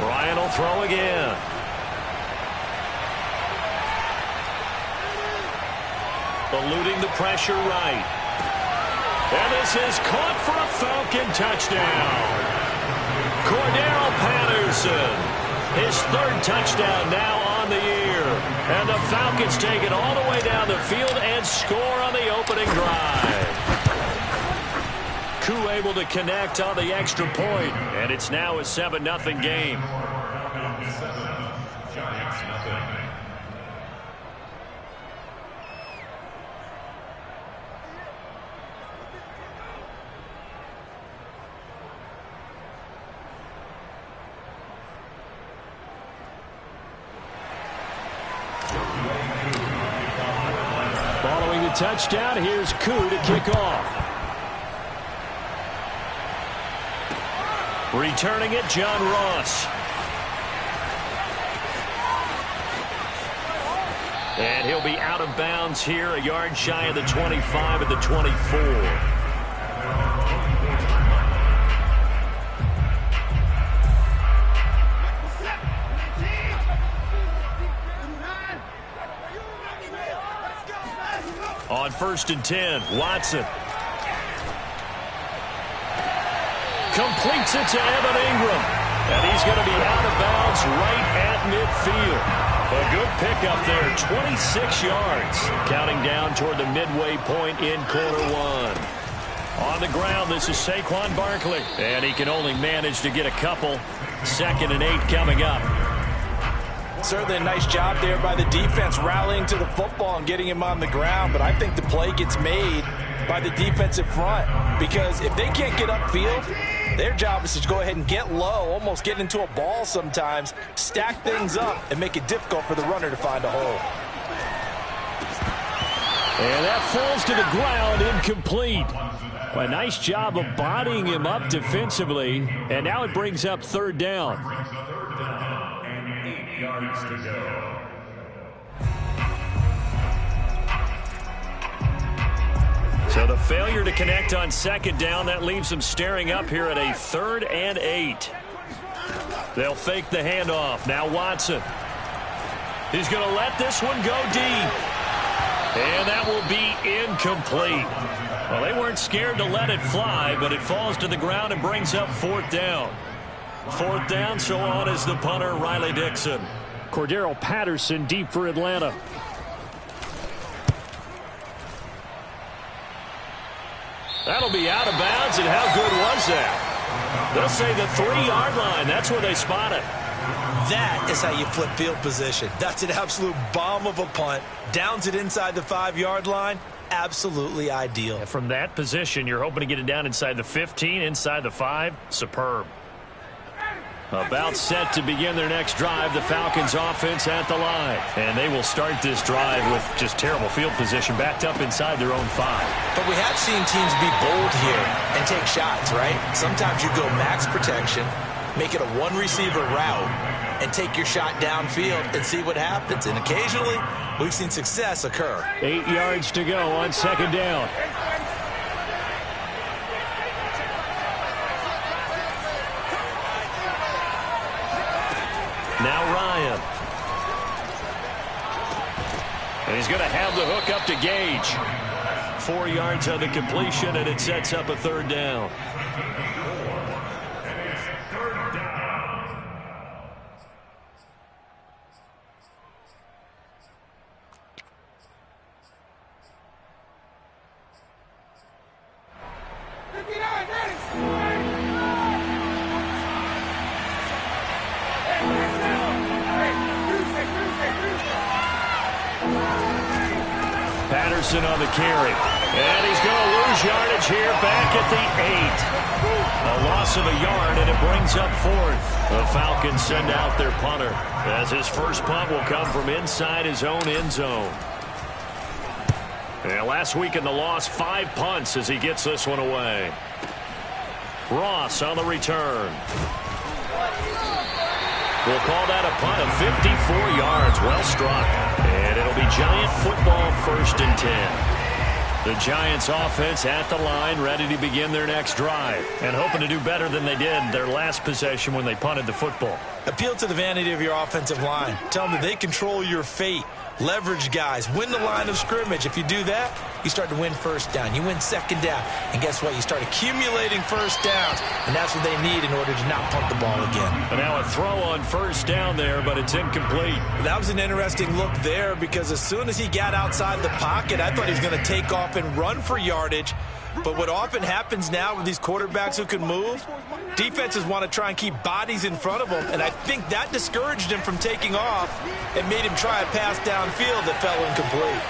Ryan will throw again. Eluding the pressure right. And this is caught for a Falcon touchdown. Cordero Patterson, his third touchdown now on the year. And the Falcons take it all the way down the field and score on the opening drive. Koo able to connect on the extra point, and it's now a 7-0 game. Following the touchdown, here's Koo to kick off. Returning it, John Ross. And he'll be out of bounds here, a yard shy of the 25 at the 24. On 1st and 10, Watson. Completes it to Evan Ingram. And he's going to be out of bounds right at midfield. A good pickup there, 26 yards. Counting down toward the midway point in quarter one. On the ground, this is Saquon Barkley. And he can only manage to get a couple. 2nd and 8 coming up. Certainly a nice job there by the defense rallying to the football and getting him on the ground. But I think the play gets made by the defensive front. Because if they can't get upfield, their job is to go ahead and get low, almost get into a ball sometimes, stack things up, and make it difficult for the runner to find a hole. And that falls to the ground, incomplete. A nice job of bodying him up defensively, and now it brings up 3rd down. 8 yards to go. So the failure to connect on 2nd down, that leaves them staring up here at a 3rd and 8. They'll fake the handoff. Now Watson. He's going to let this one go deep. And that will be incomplete. Well, they weren't scared to let it fly, but it falls to the ground and brings up 4th down. 4th down, so on is the punter, Riley Dixon. Cordero Patterson deep for Atlanta. That'll be out of bounds, and how good was that? They'll say the 3-yard line. That's where they spot it. That is how you flip field position. That's an absolute bomb of a punt. Downs it inside the 5-yard line. Absolutely ideal. And from that position, you're hoping to get it down inside the 15, inside the 5. Superb. About set to begin their next drive, the Falcons offense at the line. And they will start this drive with just terrible field position, backed up inside their own 5. But we have seen teams be bold here and take shots, right? Sometimes you go max protection, make it a 1-receiver route, and take your shot downfield and see what happens. And occasionally, we've seen success occur. 8 yards to go on 2nd down. Now Ryan. And he's going to have the hook up to Gage. 4 yards on the completion, and it sets up a 3rd down. Patterson on the carry. And he's going to lose yardage here back at the 8. A loss of a yard, and it brings up 4th. The Falcons send out their punter, as his first punt will come from inside his own end zone. And last week in the loss, 5 punts as he gets this one away. Ross on the return. We'll call that a punt of 54 yards. Well struck. And it'll be Giant football, 1st and 10. The Giants offense at the line, ready to begin their next drive, and hoping to do better than they did their last possession when they punted the football. Appeal to the vanity of your offensive line. Tell them that they control your fate. Leverage guys. Win the line of scrimmage. If you do that, you start to win first down. You win second down. And guess what? You start accumulating first downs. And that's what they need in order to not punt the ball again. And now a throw on first down there, but it's incomplete. That was an interesting look there because as soon as he got outside the pocket, I thought he was going to take off and run for yardage. But what often happens now with these quarterbacks who can move, defenses want to try and keep bodies in front of them, and I think that discouraged him from taking off and made him try a pass downfield that fell incomplete.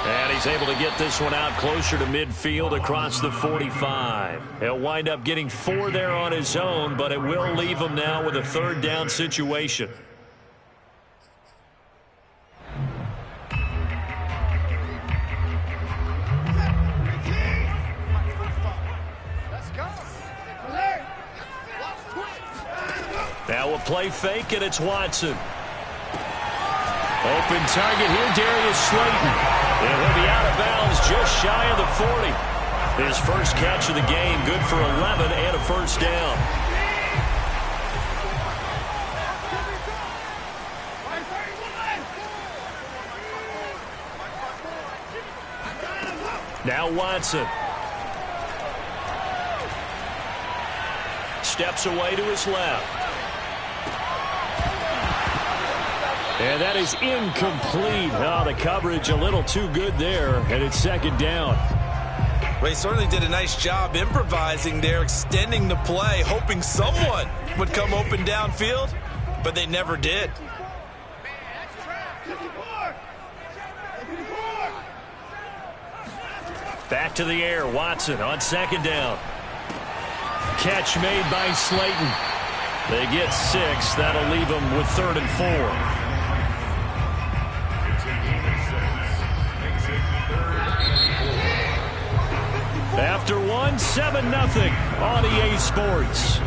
And he's able to get this one out closer to midfield across the 45. He'll wind up getting 4 there on his own, but it will leave him now with a third down situation. Now a play fake, and it's Watson. Open target here, Darius Slayton. And he'll be out of bounds just shy of the 40. His first catch of the game, good for 11 and a first down. Now Watson. Steps away to his left. And that is incomplete. Oh, the coverage a little too good there, and it's second down. Well, he certainly did a nice job improvising there, extending the play, hoping someone would come open downfield, but they never did. Back to the air, Watson on second down. Catch made by Slayton. They get 6. That'll leave them with 3rd and 4. After 1, 7-0 on EA Sports.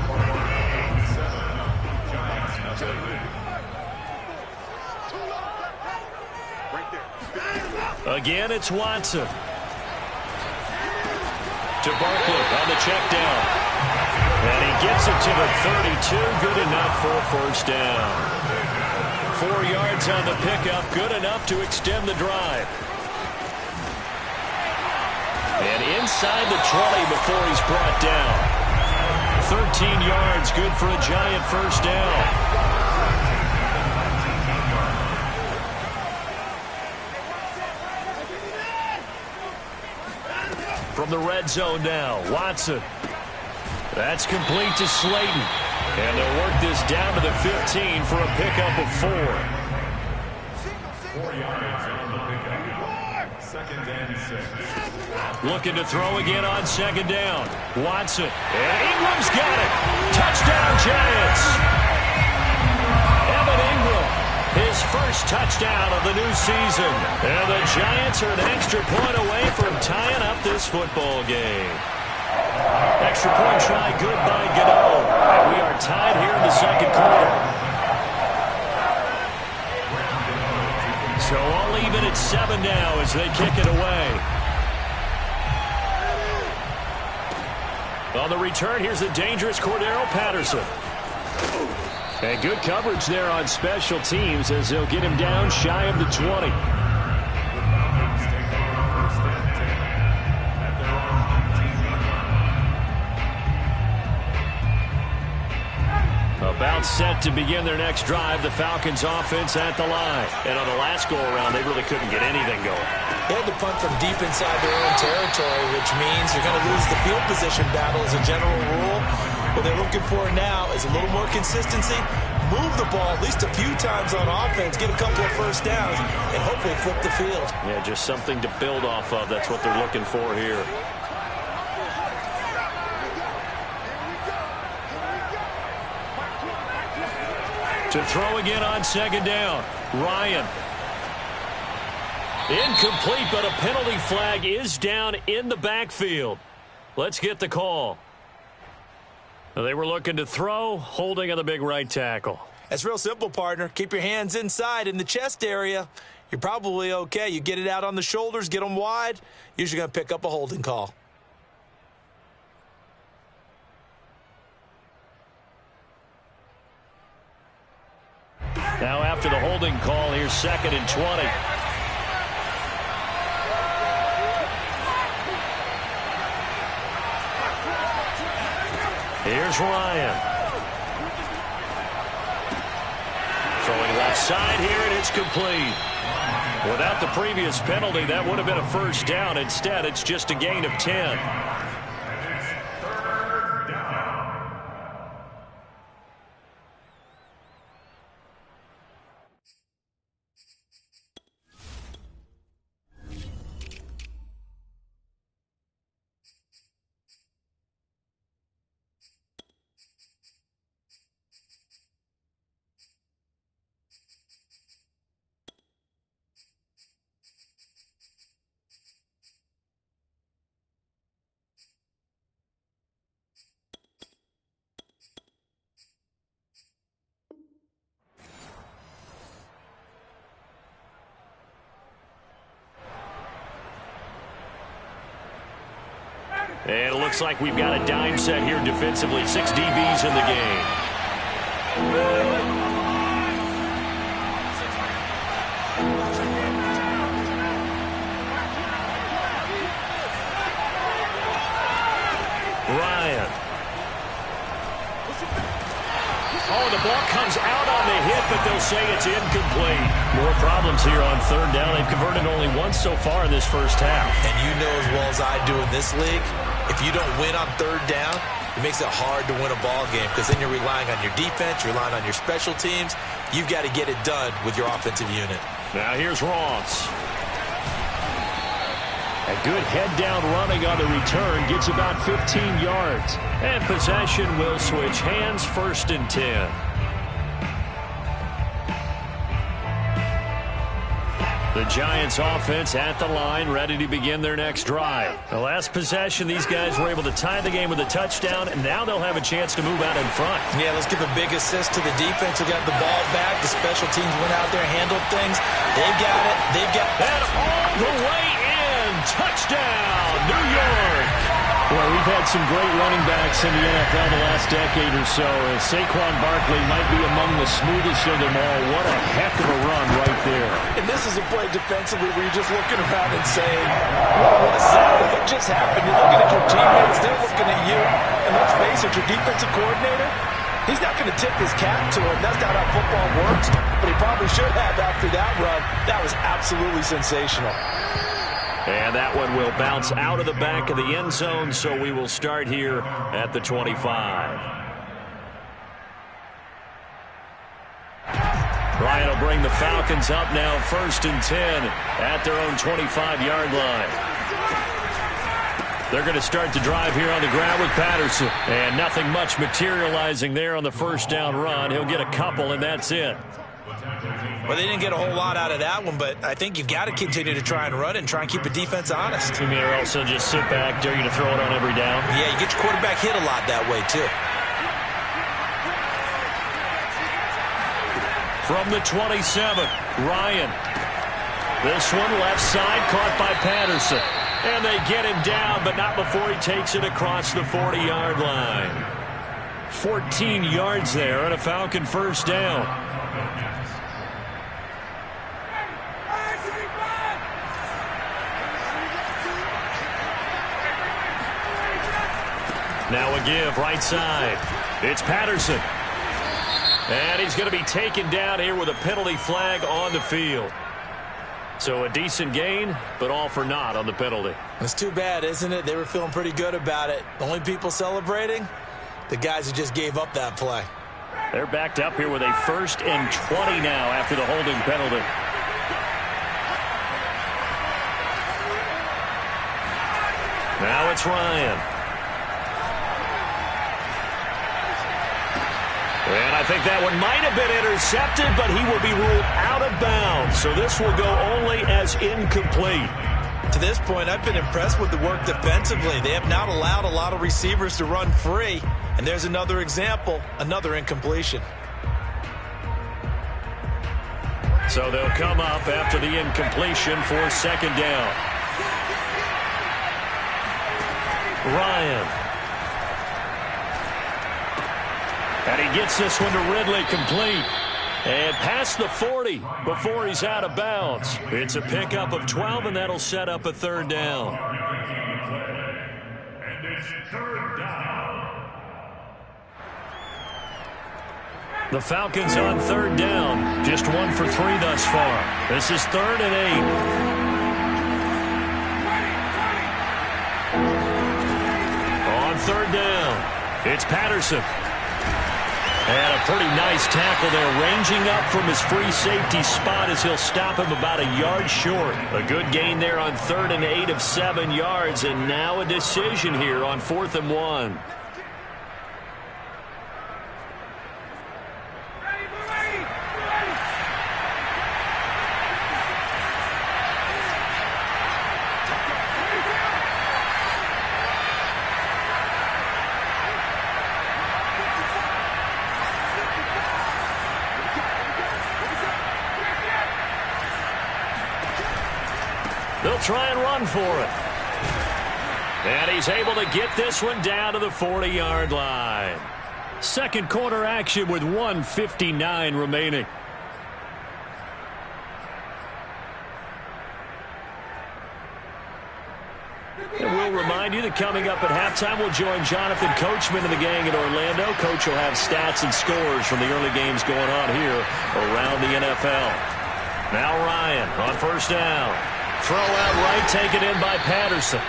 Again, it's Watson. To Barkley on the check down. And he gets it to the 32. Good enough for a first down. 4 yards on the pickup. Good enough to extend the drive. And inside the 20 before he's brought down. 13 yards, good for a Giant first down. From the red zone now, Watson. That's complete to Slayton. And they'll work this down to the 15 for a pickup of 4. 4 yards on the pickup. 2nd and 6. Looking to throw again on second down. Watson. And Ingram's got it. Touchdown, Giants. Evan Ingram, his first touchdown of the new season. And the Giants are an extra point away from tying up this football game. Extra point try good by Gano. And we are tied here in the second quarter. So I'll leave it at 7 now as they kick it away. On the return, here's the dangerous Cordero Patterson. And good coverage there on special teams as they'll get him down shy of the 20. About set to begin their next drive, the Falcons offense at the line. And on the last go-around, they really couldn't get anything going. They had to punt from deep inside their own territory, which means you're going to lose the field position battle as a general rule. What they're looking for now is a little more consistency, move the ball at least a few times on offense, get a couple of first downs, and hopefully flip the field. Yeah, just something to build off of. That's what they're looking for here. To throw again on second down. Ryan. Incomplete, but a penalty flag is down in the backfield. Let's get the call. They were looking to throw, holding on the big right tackle. It's real simple, partner. Keep your hands inside in the chest area, you're probably okay. You get it out on the shoulders, get them wide, usually going to pick up a holding call. Now after the holding call, here's 2nd and 20. Here's Ryan. Throwing left side here, and it's complete. Without the previous penalty, that would have been a first down. Instead, it's just a gain of 10. And it looks like we've got a dime set here defensively. 6 DBs in the game. Ryan. Oh, the ball comes out on the hit, but they'll say it's incomplete. More problems here on 3rd down. They've converted only once so far in this first half. And you know as well as I do in this league, if you don't win on 3rd down, it makes it hard to win a ball game because then you're relying on your defense, you're relying on your special teams. You've got to get it done with your offensive unit. Now here's Ross. A good head-down running on the return gets about 15 yards. And possession will switch hands, 1st and 10. The Giants offense at the line, ready to begin their next drive. The last possession, these guys were able to tie the game with a touchdown, and now they'll have a chance to move out in front. Yeah, let's give a big assist to the defense who got the ball back. The special teams went out there, handled things. They've got it. They've got it. And all the way in. Touchdown, New York. Well, we've had some great running backs in the NFL the last decade or so. Saquon Barkley might be among the smoothest of them all. What a heck of a run right there. And this is a play defensively where you're just looking around and saying, what is that? What just happened? You're looking at your teammates. They're looking at you. And let's face it, your defensive coordinator, he's not going to tip his cap to him. That's not how football works. But he probably should have after that run. That was absolutely sensational. And that one will bounce out of the back of the end zone, so we will start here at the 25. Ryan will bring the Falcons up now, 1st and 10 at their own 25-yard line. They're going to start the drive here on the ground with Patterson. And nothing much materializing there on the 1st down run. He'll get a couple, and that's it. Well, they didn't get a whole lot out of that one, but I think you've got to continue to try and run and try and keep the defense honest. You mean or also just sit back, dare you to throw it on every down? Yeah, you get your quarterback hit a lot that way, too. From the 27, Ryan. This one left side caught by Patterson. And they get him down, but not before he takes it across the 40-yard line. 14 yards there and a Falcon 1st down. Now a give, right side. It's Patterson. And he's going to be taken down here with a penalty flag on the field. So a decent gain, but all for naught on the penalty. It's too bad, isn't it? They were feeling pretty good about it. The only people celebrating, the guys who just gave up that play. They're backed up here with a 1st and 20 now after the holding penalty. Now it's Ryan. And I think that one might have been intercepted, but he will be ruled out of bounds. So this will go only as incomplete. To this point, I've been impressed with the work defensively. They have not allowed a lot of receivers to run free. And there's another example, another incompletion. So they'll come up after the incompletion for second down. Ryan. And he gets this one to Ridley complete. And past the 40 before he's out of bounds. It's a pickup of 12, and that'll set up a third down. And it's third down. The Falcons on third down. Just 1 for 3 thus far. This is 3rd and 8. On third down, it's Patterson. And a pretty nice tackle there, ranging up from his free safety spot as he'll stop him about a yard short. A good gain there on 3rd and 8 of 7 yards, and now a decision here on 4th and 1. They'll try and run for it. And he's able to get this one down to the 40-yard line. Second quarter action with 1:59 remaining. And we'll remind you that coming up at halftime, we'll join Jonathan Coachman and the gang in Orlando. Coach will have stats and scores from the early games going on here around the NFL. Now Ryan on first down. Throw out right, taken in by Patterson.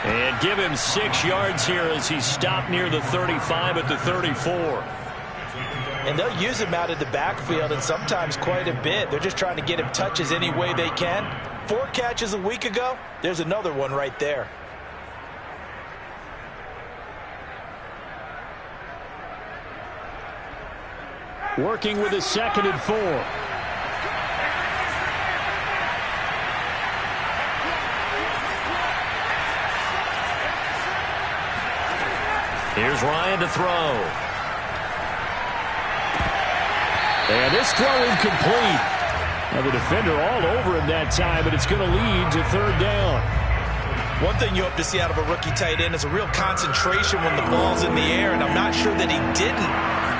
And give him 6 yards here as he's stopped near the 35 at the 34. And they'll use him out of the backfield, and sometimes quite a bit. They're just trying to get him touches any way they can. 4 catches a week ago. There's another one right there. Working with a 2nd and 4. Here's Ryan to throw. And this throw incomplete. Now the defender all over him that time, but it's going to lead to 3rd down. One thing you hope to see out of a rookie tight end is a real concentration when the ball's in the air, and I'm not sure that he didn't,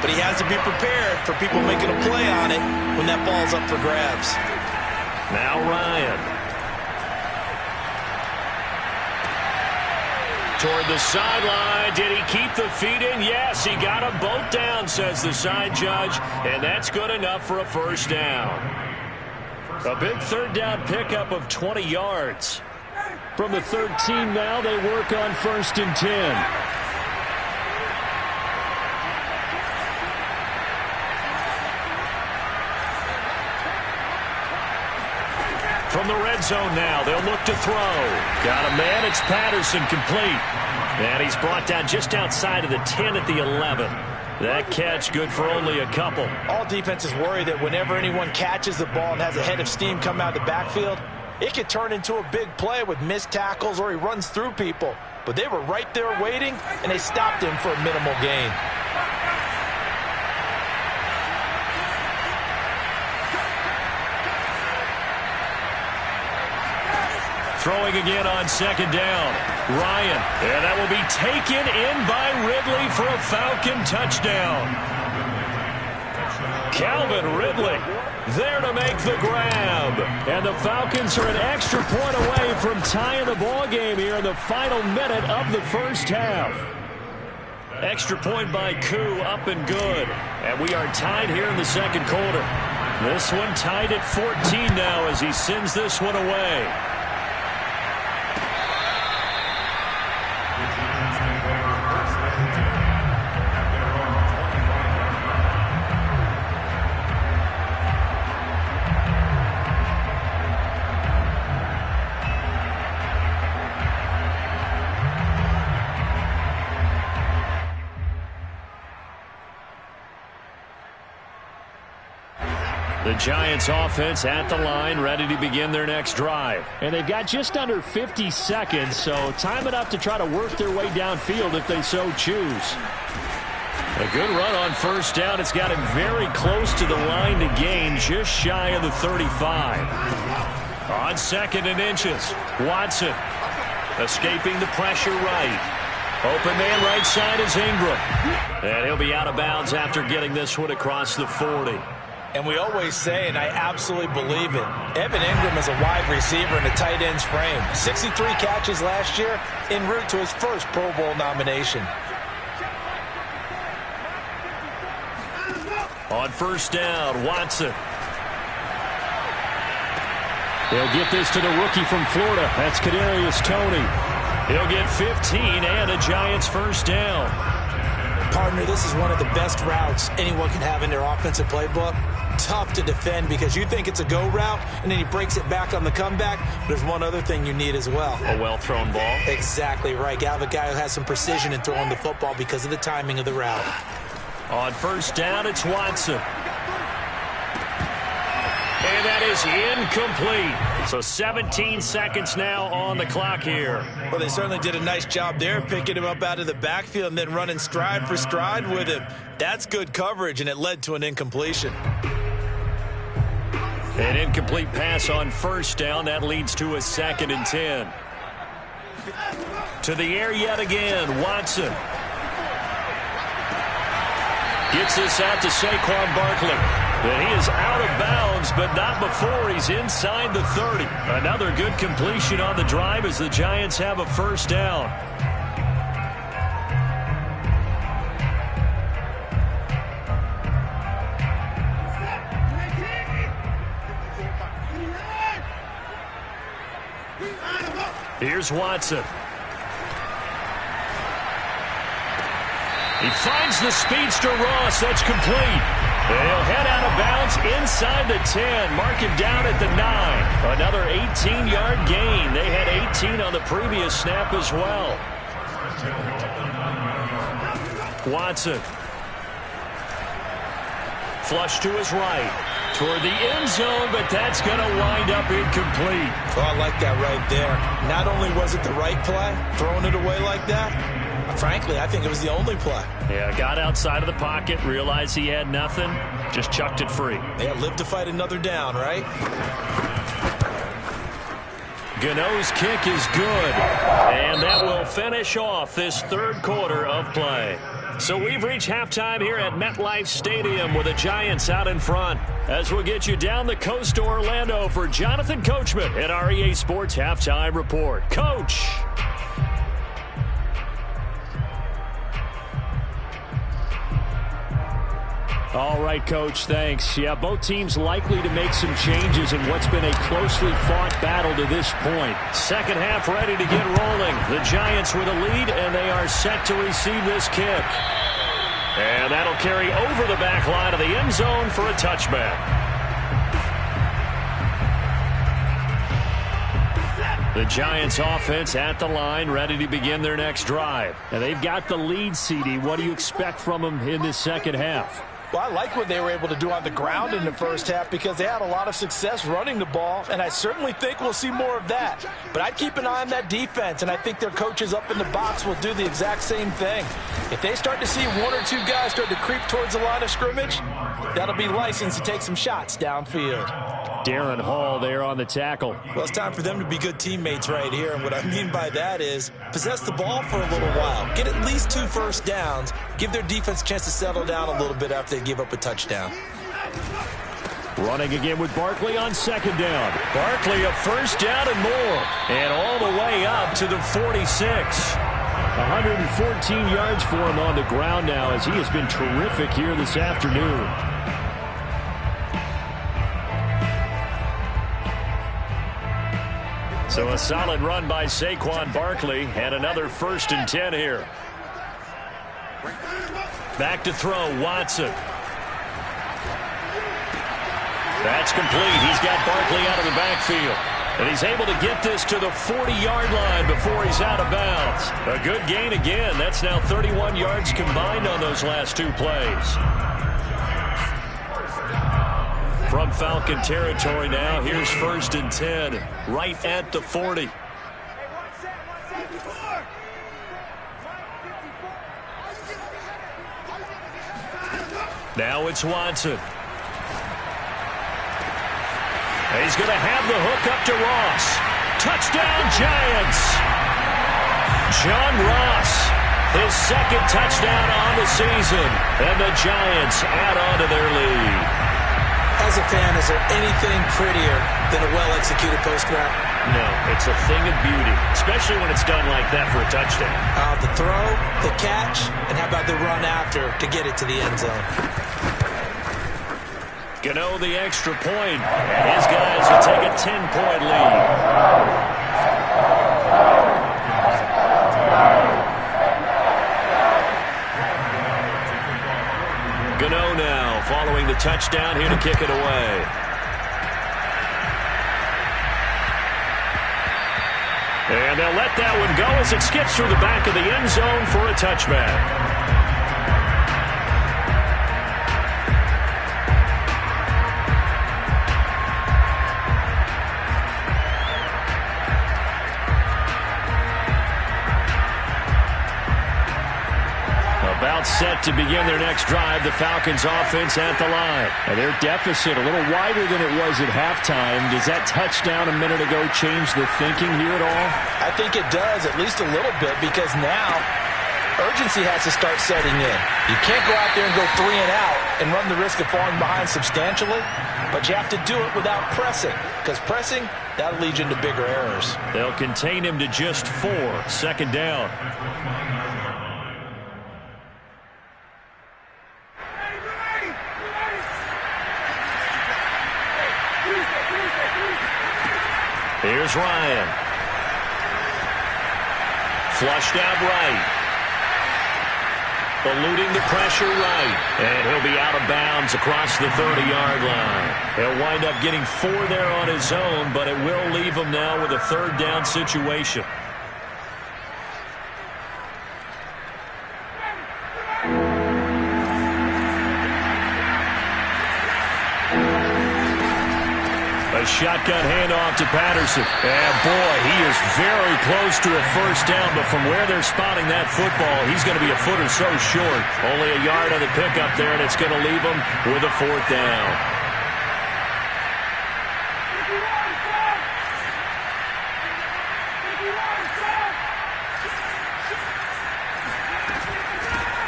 but he has to be prepared for people making a play on it when that ball's up for grabs. Now Ryan. Toward the sideline. Did he keep the feet in? Yes, he got them both down, says the side judge, and that's good enough for a first down. A big 3rd down pickup of 20 yards. From the 13 now, they work on 1st and 10. From the red zone now, they'll look to throw. Got a man, it's Patterson, complete. And he's brought down just outside of the 10 at the 11. That catch good for only a couple. All defenses worry that whenever anyone catches the ball and has a head of steam come out of the backfield, it could turn into a big play with missed tackles or he runs through people. But they were right there waiting, and they stopped him for a minimal gain. Throwing again on 2nd down. Ryan. And that will be taken in by Ridley for a Falcon touchdown. Calvin Ridley there to make the grab. And the Falcons are an extra point away from tying the ball game here in the final minute of the first half. Extra point by Koo, up and good. And we are tied here in the second quarter. This one tied at 14 now as he sends this one away. The Giants offense at the line, ready to begin their next drive. And they've got just under 50 seconds, so time enough to try to work their way downfield if they so choose. A good run on first down. It's got him very close to the line to gain, just shy of the 35. On 2nd and inches, Watson escaping the pressure right. Open man right side is Ingram. And he'll be out of bounds after getting this one across the 40. And we always say, and I absolutely believe it, Evan Ingram is a wide receiver in a tight end's frame. 63 catches last year, en route to his first Pro Bowl nomination. On first down, Watson. They'll get this to the rookie from Florida. That's Kadarius Toney. He'll get 15 and a Giants first down. Partner, this is one of the best routes anyone can have in their offensive playbook. Tough to defend because you think it's a go route, and then he breaks it back on the comeback. There's one other thing you need as well. A well-thrown ball. Exactly right. You have a guy who has some precision in throwing the football because of the timing of the route. On first down, it's Watson. And that is incomplete. So 17 seconds now on the clock here. Well, they certainly did a nice job there, picking him up out of the backfield and then running stride for stride with him. That's good coverage, and it led to an incompletion. An incomplete pass on first down. That leads to a 2nd and 10. To the air yet again, Watson. Gets this out to Saquon Barkley. And he is out of bounds, but not before he's inside the 30. Another good completion on the drive as the Giants have a first down. Here's Watson. He finds the speedster Ross. That's complete. And he'll head out of bounds inside the 10. Mark him down at the 9. Another 18-yard gain. They had 18 on the previous snap as well. Watson. Flush to his right. Toward the end zone, but that's going to wind up incomplete. Oh, I like that right there. Not only was it the right play, throwing it away like that, frankly, I think it was the only play. Yeah, got outside of the pocket, realized he had nothing, just chucked it free. Yeah, live to fight another down, right? Gano's kick is good, and that will finish off this third quarter of play. So we've reached halftime here at MetLife Stadium with the Giants out in front. As we'll get you down the coast to Orlando for Jonathan Coachman at our EA Sports Halftime Report. Coach! All right, Coach, thanks. Yeah, both teams likely to make some changes in what's been a closely fought battle to this point. Second half ready to get rolling. The Giants with a lead, and they are set to receive this kick. And that'll carry over the back line of the end zone for a touchback. The Giants offense at the line, ready to begin their next drive. And they've got the lead, CD. What do you expect from them in this second half? Well, I like what they were able to do on the ground in the first half because they had a lot of success running the ball, and I certainly think we'll see more of that. But I'd keep an eye on that defense, and I think their coaches up in the box will do the exact same thing. If they start to see one or two guys start to creep towards the line of scrimmage, that'll be license to take some shots downfield. Darren Hall there on the tackle. Well, it's time for them to be good teammates right here, and what I mean by that is possess the ball for a little while, get at least 2 first downs, give their defense a chance to settle down a little bit after they give up a touchdown. Running again with Barkley on second down. Barkley a first down and more, and all the way up to the 46. 114 yards for him on the ground now as he has been terrific here this afternoon. So a solid run by Saquon Barkley and another 1st and 10 here. Back to throw, Watson. That's complete. He's got Barkley out of the backfield. And he's able to get this to the 40-yard line before he's out of bounds. A good gain again. That's now 31 yards combined on those last 2 plays. From Falcon territory now, here's 1st and 10, right at the 40. Now it's Watson. He's going to have the hook up to Ross. Touchdown, Giants. John Ross, his second touchdown on the season. And the Giants add on to their lead. As a fan, is there anything prettier than a well-executed post-grab? No, it's a thing of beauty, especially when it's done like that for a touchdown. The throw, the catch, and how about the run after to get it to the end zone? Gano the extra point. His guys will take a 10-point lead. Gano now following the touchdown here to kick it away. And they'll let that one go as it skips through the back of the end zone for a touchback. About set to begin their next drive, the Falcons offense at the line. And their deficit a little wider than it was at halftime. Does that touchdown a minute ago change the thinking here at all? I think it does, at least a little bit, because now urgency has to start setting in. You can't go out there and go 3 and out and run the risk of falling behind substantially, but you have to do it without pressing, because pressing, that'll lead you into bigger errors. They'll contain him to just 4, second down. Here's Ryan. Flushed out right. Eluding the pressure right. And he'll be out of bounds across the 30-yard line. He'll wind up getting 4 there on his own, but it will leave him now with a third down situation. A shotgun handoff to Patterson. And boy, he is very close to a first down, but from where they're spotting that football, he's going to be a foot or so short. Only a yard on the pickup there, and it's going to leave him with a 4th down.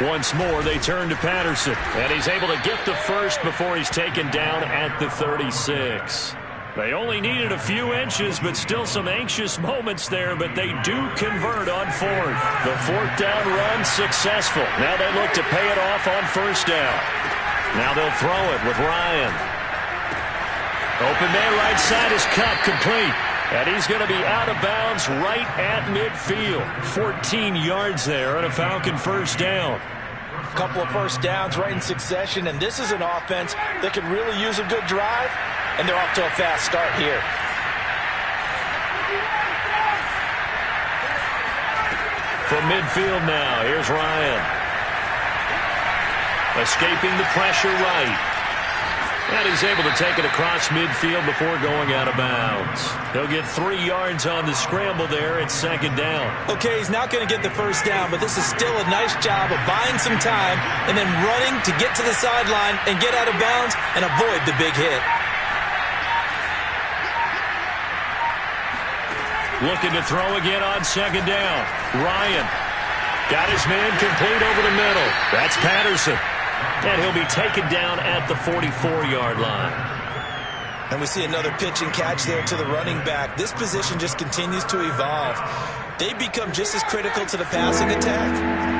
Once more, they turn to Patterson, and he's able to get the first before he's taken down at the 36. They only needed a few inches, but still some anxious moments there, but they do convert on 4th. The 4th down run successful. Now they look to pay it off on first down. Now they'll throw it with Ryan. Open man right side is cut, complete. And he's going to be out of bounds right at midfield. 14 yards there on a Falcon first down. A couple of first downs right in succession, and this is an offense that could really use a good drive, and they're off to a fast start here. From midfield now, here's Ryan. Escaping the pressure right. And he's able to take it across midfield before going out of bounds. He'll get 3 yards on the scramble there at second down. Okay, he's not going to get the first down, but this is still a nice job of buying some time and then running to get to the sideline and get out of bounds and avoid the big hit. Looking to throw again on second down. Ryan got his man complete over the middle. That's Patterson. And he'll be taken down at the 44-yard line. And we see another pitch and catch there to the running back. This position just continues to evolve. They become just as critical to the passing attack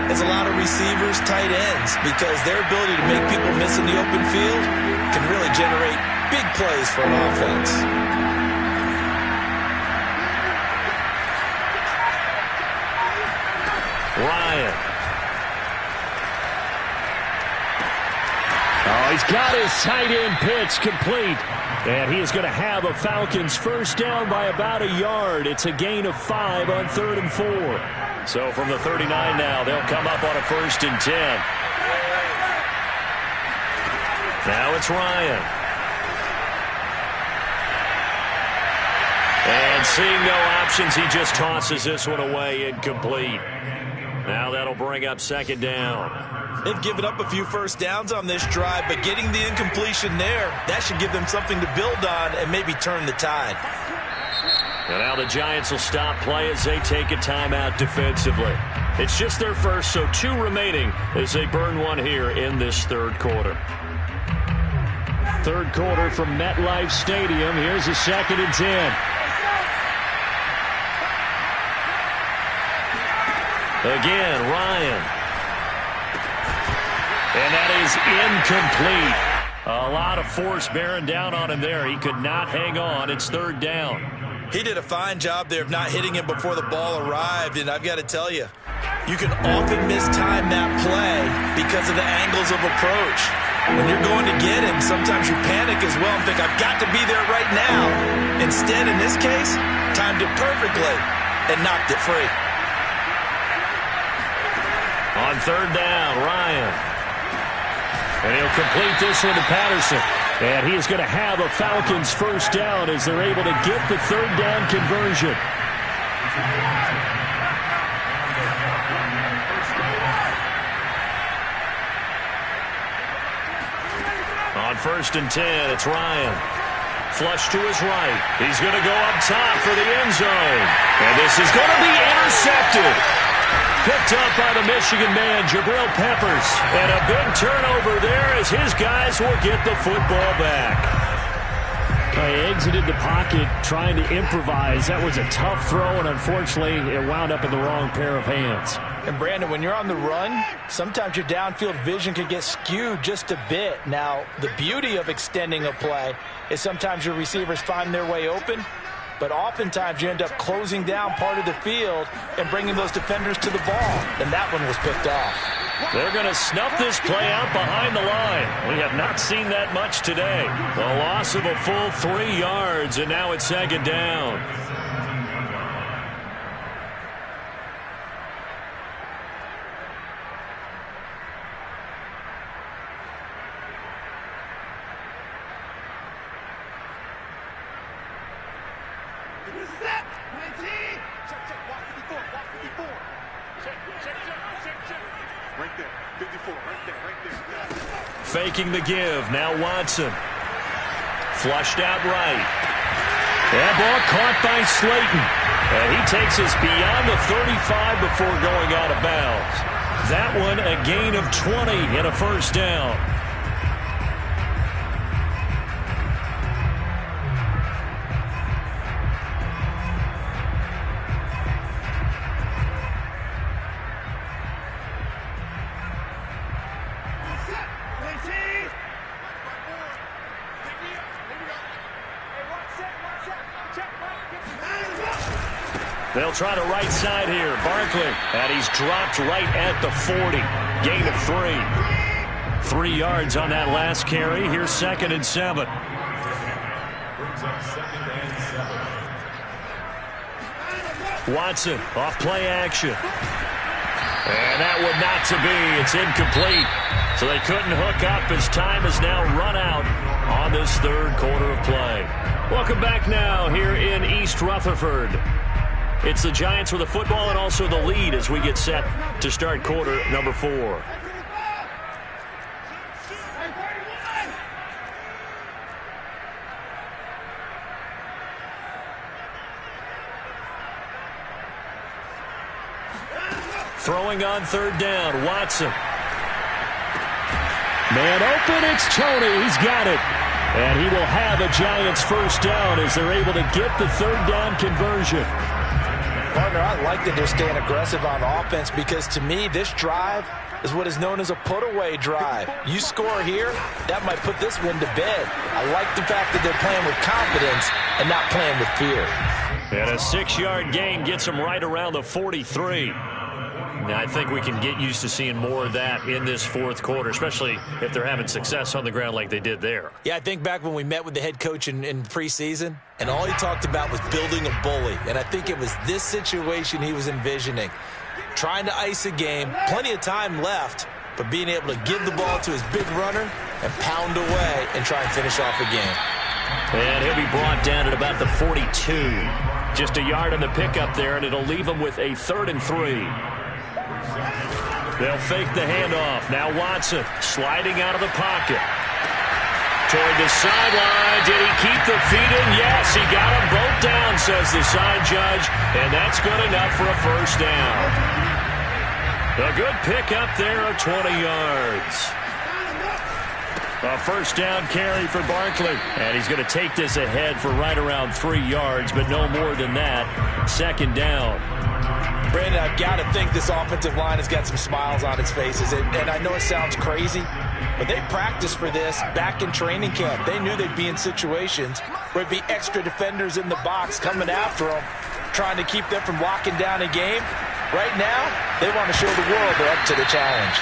as a lot of receivers, tight ends, because their ability to make people miss in the open field can really generate big plays for an offense. Ryan. Oh, he's got his tight end pitch complete. And he is going to have a Falcons first down by about a yard. It's a gain of 5 on 3rd and 4. So from the 39 now, they'll come up on a 1st and 10. Now it's Ryan. And seeing no options, he just tosses this one away incomplete. Now that'll bring up second down. They've given up a few first downs on this drive, but getting the incompletion there, that should give them something to build on and maybe turn the tide. And now the Giants will stop play as they take a timeout defensively. It's just their first, so 2 remaining as they burn one here in this third quarter. Third quarter from MetLife Stadium. Here's a 2nd and 10. Again, Ryan. And that is incomplete. A lot of force bearing down on him there. He could not hang on. It's 3rd down. He did a fine job there of not hitting him before the ball arrived, and I've got to tell you, you can often mistime that play because of the angles of approach. When you're going to get him, sometimes you panic as well and think, I've got to be there right now. Instead, in this case, timed it perfectly and knocked it free. On 3rd down, Ryan. And he'll complete this one to Patterson. And he is going to have a Falcons first down as they're able to get the 3rd down conversion. On 1st and 10, it's Ryan. Flush to his right. He's going to go up top for the end zone. And this is going to be intercepted. Picked up by the Michigan man, Jabril Peppers. And a big turnover there as his guys will get the football back. He exited the pocket trying to improvise. That was a tough throw, and unfortunately, it wound up in the wrong pair of hands. And, Brandon, when you're on the run, sometimes your downfield vision can get skewed just a bit. Now, the beauty of extending a play is sometimes your receivers find their way open, but oftentimes you end up closing down part of the field and bringing those defenders to the ball. And that one was picked off. They're going to snuff this play out behind the line. We have not seen that much today. A loss of a full 3 yards, and now it's 2nd down. Faking the give. Now Watson. Flushed out right. That ball caught by Slayton. And he takes us beyond the 35 before going out of bounds. That one a gain of 20 and a first down. They'll try to right side here. Barkley. And he's dropped right at the 40. Gain of 3. 3 yards on that last carry. Here's 2nd and 7. Watson off play action. And that would not to be. It's incomplete. So they couldn't hook up as time has now run out on this third quarter of play. Welcome back now here in East Rutherford. It's the Giants with the football and also the lead as we get set to start quarter number 4. Throwing on 3rd down, Watson. Man open, it's Tony. He's got it. And he will have a Giants first down as they're able to get the 3rd down conversion. Partner, I like that they're staying aggressive on offense because, to me, this drive is what is known as a put-away drive. You score here, that might put this one to bed. I like the fact that they're playing with confidence and not playing with fear. And a 6-yard gain gets them right around the 43. Now, I think we can get used to seeing more of that in this fourth quarter, especially if they're having success on the ground like they did there. Yeah, I think back when we met with the head coach in preseason, and all he talked about was building a bully. And I think it was this situation he was envisioning. Trying to ice a game, plenty of time left, but being able to give the ball to his big runner and pound away and try and finish off a game. And he'll be brought down at about the 42. Just a yard on the pickup there, and it'll leave him with a 3rd and 3. They'll fake the handoff. Now Watson sliding out of the pocket. Toward the sideline. Did he keep the feet in? Yes, he got them both down, says the side judge. And that's good enough for a first down. A good pick up there of 20 yards. A first down carry for Barkley. And he's going to take this ahead for right around 3 yards, but no more than that. Second down. Brandon, I've got to think this offensive line has got some smiles on its faces. And I know it sounds crazy, but they practiced for this back in training camp. They knew they'd be in situations where it'd be extra defenders in the box coming after them, trying to keep them from locking down a game. Right now, they want to show the world they're up to the challenge.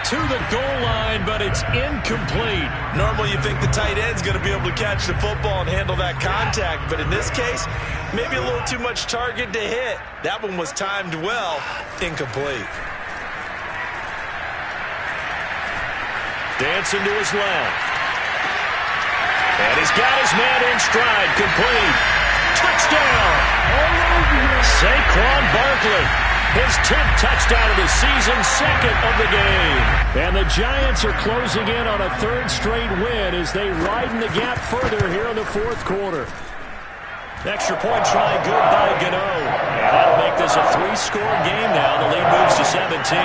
To the goal line, but it's incomplete. Normally, you think the tight end's going to be able to catch the football and handle that contact, but in this case, maybe a little too much target to hit. That one was timed well. Incomplete. Dancing to his left. And he's got his man in stride. Complete. Touchdown. Saquon Barkley. His 10th touchdown of the season, second of the game. And the Giants are closing in on a third straight win as they widen the gap further here in the fourth quarter. Extra point try good by Gano. And that'll make this a 3-score game now. The lead moves to 17.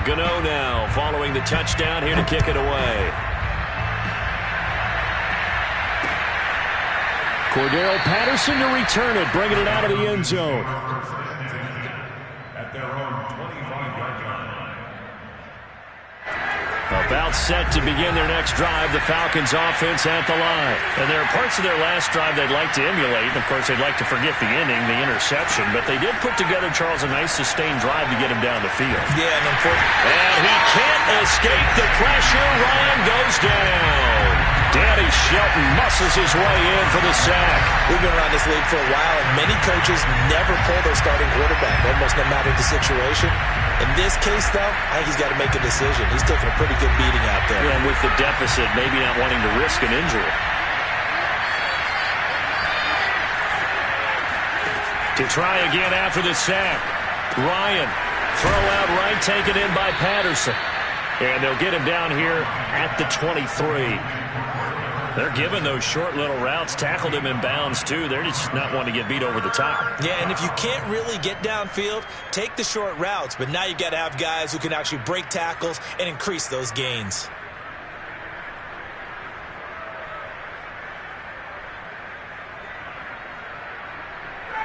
Gano now following the touchdown here to kick it away. Cordero Patterson to return it, bringing it out of the end zone. At their own 25-yard line. About set to begin their next drive, the Falcons offense at the line. And there are parts of their last drive they'd like to emulate. And of course, they'd like to forget the inning, the interception. But they did put together, Charles, a nice sustained drive to get him down the field. Yeah, and unfortunately. And he can't escape the pressure. Ryan goes down. Danny Shelton muscles his way in for the sack. We've been around this league for a while, and many coaches never pull their starting quarterback, almost no matter the situation. In this case, though, I think he's got to make a decision. He's taking a pretty good beating out there. Yeah, and with the deficit, maybe not wanting to risk an injury. To try again after the sack. Ryan, throw out right, taken in by Patterson. And they'll get him down here at the 23. They're giving those short little routes, tackled him in bounds, too. They're just not wanting to get beat over the top. Yeah, and if you can't really get downfield, take the short routes. But now you've got to have guys who can actually break tackles and increase those gains.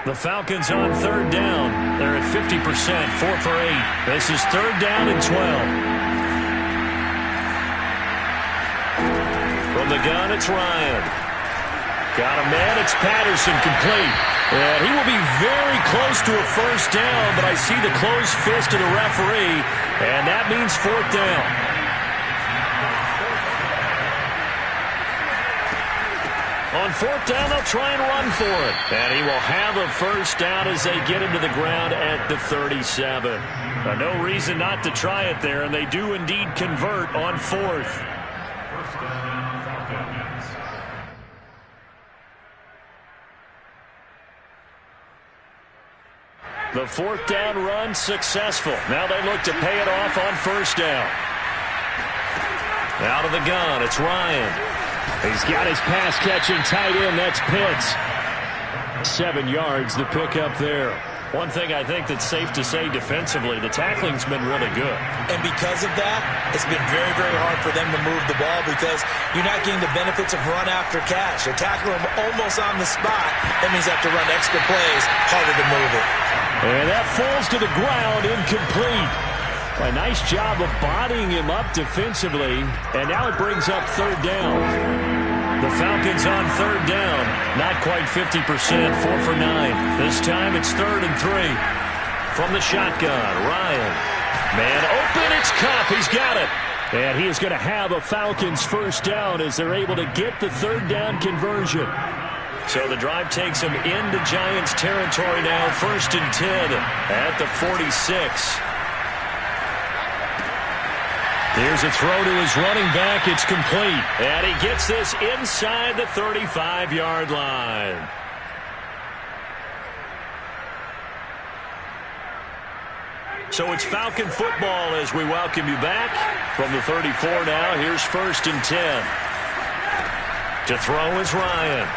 The Falcons on third down. They're at 50%, 4 for 8. This is third down and 12. From the gun, it's Ryan. Got a man, it's Patterson, complete. And he will be very close to a first down, but I see the closed fist of the referee, and that means fourth down. On fourth down, they'll try and run for it. And he will have a first down as they get him to the ground at the 37. No reason not to try it there, and they do indeed convert on fourth. The fourth down run successful. Now they look to pay it off on first down. Out of the gun, it's Ryan. He's got his pass-catching tight end. That's Pitts. 7 yards, the pickup there. One thing I think that's safe to say defensively, the tackling's been really good. And because of that, it's been very, very hard for them to move the ball because you're not getting the benefits of run after catch. They tackle him almost on the spot. That means they have to run extra plays, harder to move it. And that falls to the ground, incomplete. A nice job of bodying him up defensively. And now it brings up third down. The Falcons on third down. Not quite 50%, 4 for 9. This time it's 3rd and 3. From the shotgun, Ryan. Man open, it's Kupp. He's got it. And he is going to have a Falcons first down as they're able to get the third down conversion. So the drive takes him into Giants territory now, 1st and 10 at the 46. Here's a throw to his running back. It's complete. And he gets this inside the 35-yard line. So it's Falcon football as we welcome you back from the 34 now. Here's 1st and 10. To throw is Ryan.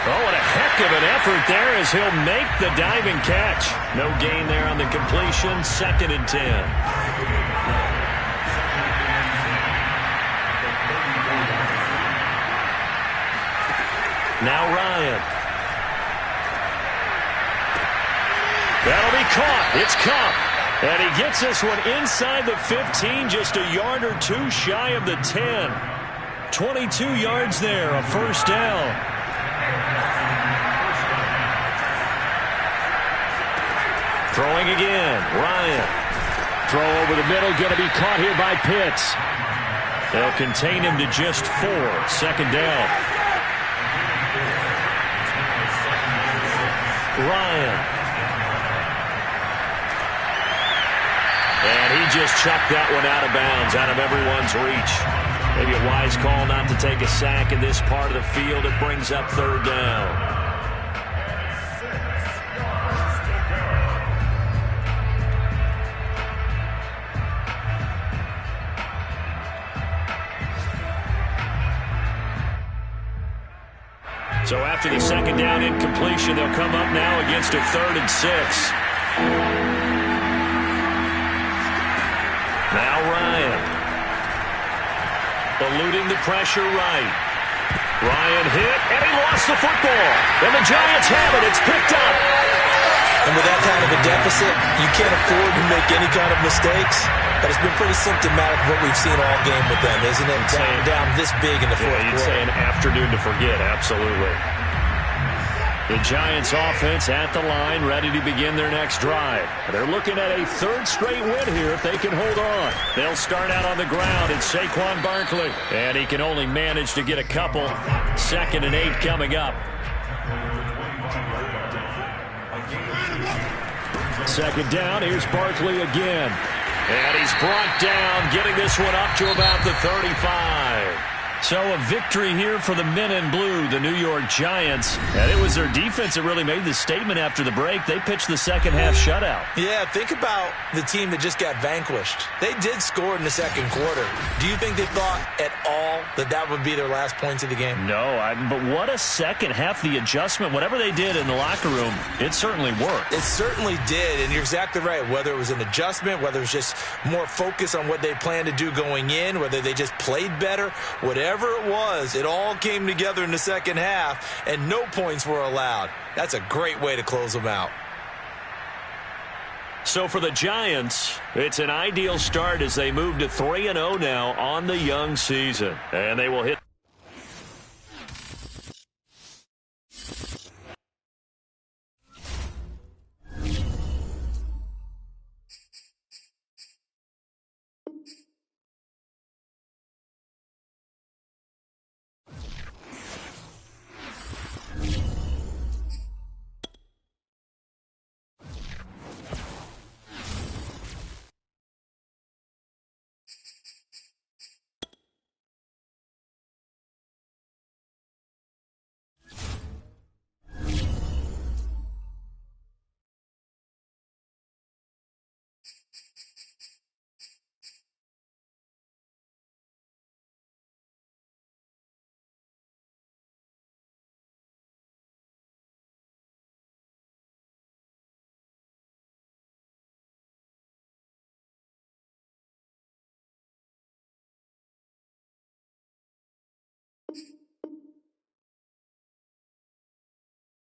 Oh, what a heck of an effort there as he'll make the diving catch. No gain there on the completion. 2nd and 10. Now Ryan. That'll be caught. It's Cup. And he gets this one inside the 15, just a yard or two shy of the 10. 22 yards there, a first down. Throwing again, Ryan. Throw over the middle, going to be caught here by Pitts. They'll contain him to just 4. 2nd down. Ryan. And he just chucked that one out of bounds, out of everyone's reach. Maybe a wise call not to take a sack in this part of the field. It brings up 3rd down. So after the 2nd down incompletion, they'll come up now against a 3rd and 6. Now Ryan. Eluding the pressure right. Ryan hit, and he lost the football. And the Giants have it. It's picked up. And with that kind of a deficit, you can't afford to make any kind of mistakes. But it's been pretty symptomatic of what we've seen all game with them, isn't it? Down this big in the fourth quarter. You'd say an afternoon to forget, absolutely. The Giants offense at the line, ready to begin their next drive. They're looking at a 3rd straight win here if they can hold on. They'll start out on the ground. It's Saquon Barkley. And he can only manage to get a couple. 2nd and 8 coming up. 2nd down, here's Barkley again. And he's brought down, getting this one up to about the 35. So a victory here for the men in blue, the New York Giants. And it was their defense that really made the statement after the break. They pitched the second half shutout. Yeah, think about the team that just got vanquished. They did score in the second quarter. Do you think they thought at all that that would be their last points of the game? No, but what a second half, the adjustment, whatever they did in the locker room, it certainly worked. It certainly did, and you're exactly right. Whether it was an adjustment, whether it was just more focus on what they planned to do going in, whether they just played better, whatever it was, it all came together in the second half, and no points were allowed. That's a great way to close them out. So for the Giants, it's an ideal start as they move to 3-0 now on the young season. And they will hit